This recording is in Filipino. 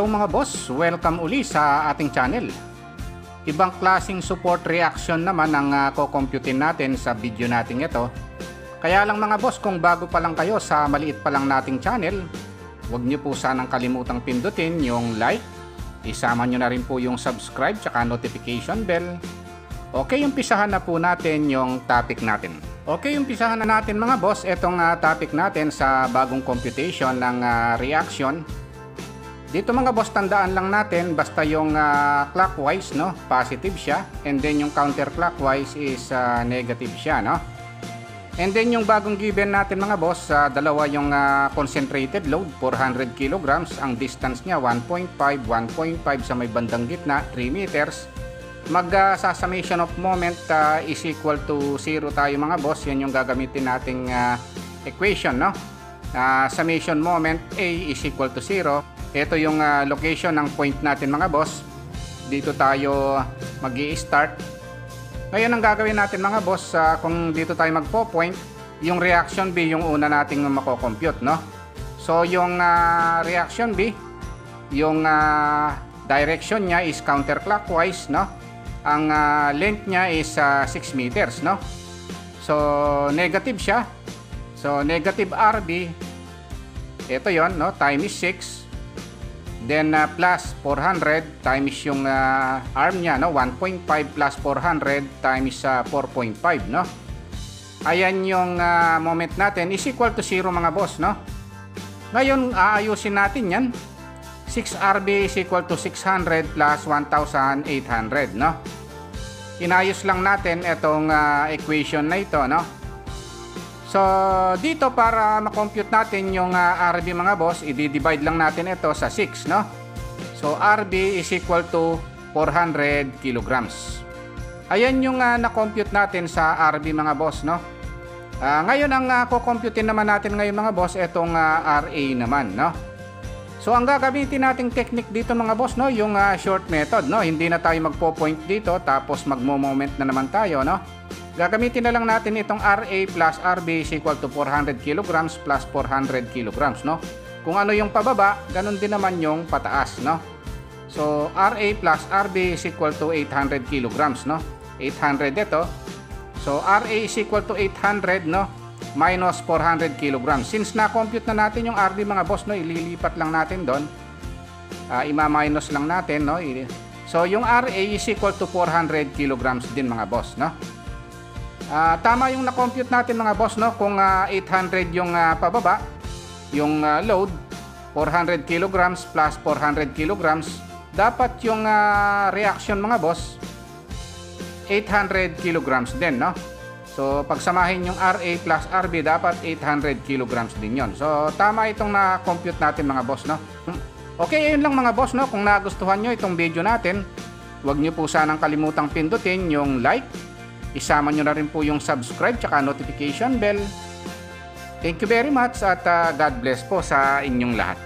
Hello mga boss, welcome uli sa ating channel. Ibang klaseng support reaction naman ang kukomputin natin sa video natin ito. Kaya lang mga boss, kung bago pa lang kayo sa maliit pa lang nating channel, huwag nyo po sanang kalimutang pindutin yung like, isama nyo na rin po yung subscribe tsaka notification bell. Okay, umpisahan na po natin yung topic natin. Okay, umpisahan na natin mga boss itong topic natin sa bagong computation ng reaction. Dito mga boss, tandaan lang natin basta yung clockwise, no, positive siya, and then yung counterclockwise is negative siya, no. And then yung bagong given natin mga boss, dalawa yung concentrated load, 400 kilograms, ang distance niya 1.5 sa may bandang gitna, 3 meters. Sa summation of moment is equal to 0 tayo mga boss. Yan yung gagamitin nating equation, no. Summation moment A is equal to 0. Ito yung location ng point natin mga boss. Dito tayo mag-i-start. Ngayon ang gagawin natin mga boss, kung dito tayo magpo-point, yung reaction B yung una nating mako-compute, no. So yung reaction B, yung direction niya is counterclockwise, no. Ang length niya is 6 meters, no. So negative siya. So negative RB, ito yon, no, time is 6. Then plus 400 times yung arm niya, no, 1.5 plus 400 times 4.5, no. Ayan yung moment natin is equal to 0 mga boss, no. Ngayon aayusin natin yan. 6RB is equal to 600 plus 1,800, no. Inayos lang natin itong equation na ito, no. So dito para ma-compute natin yung RB mga boss, i-divide lang natin ito sa 6, no. So RB is equal to 400 kilograms. Ayan yung na-compute natin sa RB mga boss, no. Ngayon ang kukomputin naman natin ngayon mga boss, itong RA naman, no. So ang gagamitin nating technique dito mga boss, no, yung short method, no. Hindi na tayo magpo-point dito tapos magmo-moment na naman tayo, no. Gagamitin na lang natin itong RA plus RB is equal to 400 kilograms plus 400 kilograms, no. Kung ano yung pababa, ganun din naman yung pataas, no. So RA plus RB is equal to 800 kilograms, no. 800 ito. So RA is equal to 800, no, minus 400 kilograms. Since na-compute na natin yung RB mga boss, no, ililipat lang natin doon. Ima-minus lang natin, no. So yung RA is equal to 400 kilograms din mga boss, no. Tama yung na-compute natin mga boss, no. Kung 800 yung pababa, yung load 400 kilograms plus 400 kilograms, dapat yung reaction mga boss 800 kilograms din, no. So pagsamahin yung RA plus RB, dapat 800 kilograms din yon. So tama itong na-compute natin mga boss, no. Okay, ayun lang mga boss, no. Kung nagustuhan nyo itong video natin, huwag nyo po sanang kalimutang pindutin yung like, isama nyo na rin po yung subscribe tsaka notification bell. Thank you very much at God bless po sa inyong lahat.